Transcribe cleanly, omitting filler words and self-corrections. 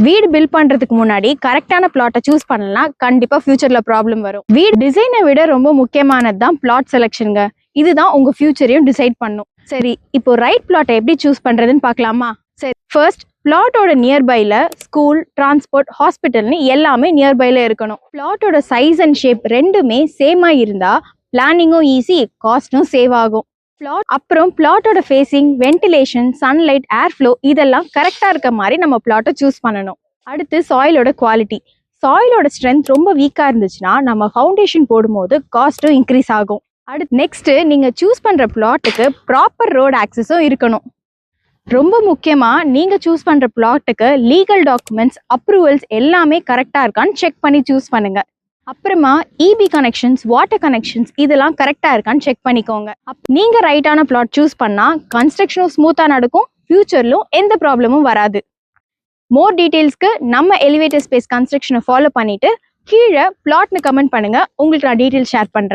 வீடு பில்ட் பண்றதுக்கு முன்னாடி கரெக்டான பிளாட்டை சூஸ் பண்ணலாம், கண்டிப்பா ஃபியூச்சர்ல ப்ராப்ளம் வரும். வீடு டிசைனை விட ரொம்ப முக்கியமானது தான் பிளாட் செலெக்ஷனுங்க. இதுதான் உங்க ஃபியூச்சரையும் டிசைட் பண்ணும். சரி, இப்போ ரைட் பிளாட்டை எப்படி சூஸ் பண்றதுன்னு பார்க்கலாமா? சரி, ஃபர்ஸ்ட் பிளாட்டோட நியர்பைல ஸ்கூல், டிரான்ஸ்போர்ட், ஹாஸ்பிட்டல்னு எல்லாமே நியர்பைல இருக்கணும். பிளாட்டோட சைஸ் அண்ட் ஷேப் ரெண்டுமே சேமா இருந்தா பிளானிங்கும் ஈஸி, காஸ்டும் சேவ் ஆகும். அப்புறம் பிளாட்டோட facing, ventilation, sunlight, air flow இதெல்லாம் கரெக்டா இருக்க மாதிரி நம்ம பிளாட்டை சூஸ் பண்ணணும். அடுத்து சாயிலோட குவாலிட்டி. சாயிலோட ஸ்ட்ரென்த் ரொம்ப வீக்கா இருந்துச்சுன்னா நம்ம ஃபவுண்டேஷன் போடும்போது காஸ்ட்டும் இன்க்ரீஸ் ஆகும். அடுத்து நெக்ஸ்ட், நீங்க சூஸ் பண்ற பிளாட்டுக்கு ப்ராப்பர் ரோட் ஆக்சஸும் இருக்கணும். ரொம்ப முக்கியமா நீங்க சூஸ் பண்ற பிளாட்டுக்கு லீகல் டாக்குமெண்ட்ஸ், அப்ரூவல்ஸ் எல்லாமே கரெக்டா இருக்கான்னு செக் பண்ணி சூஸ் பண்ணுங்க. அப்புறமா இபி கனெக்ஷன்ஸ், வாட்டர் கனெக்ஷன்ஸ் இதெல்லாம் கரெக்டா இருக்கான்னு செக் பண்ணிக்கோங்க. நீங்க ரைட்டான பிளாட் சூஸ் பண்ணா கன்ஸ்ட்ரக்ஷனும் ஸ்மூத்தா நடக்கும், ஃபியூச்சர்லும் எந்த ப்ராப்ளமும் வராது. மோர் டீடைல்ஸ்க்கு நம்ம எலிவேட்டர் ஸ்பேஸ் கன்ஸ்ட்ரக்ஷனை ஃபாலோ பண்ணிட்டு கீழே பிளாட்னு கமெண்ட் பண்ணுங்க, உங்களுக்கு நான் டீடைல்ஸ் ஷேர் பண்றேன்.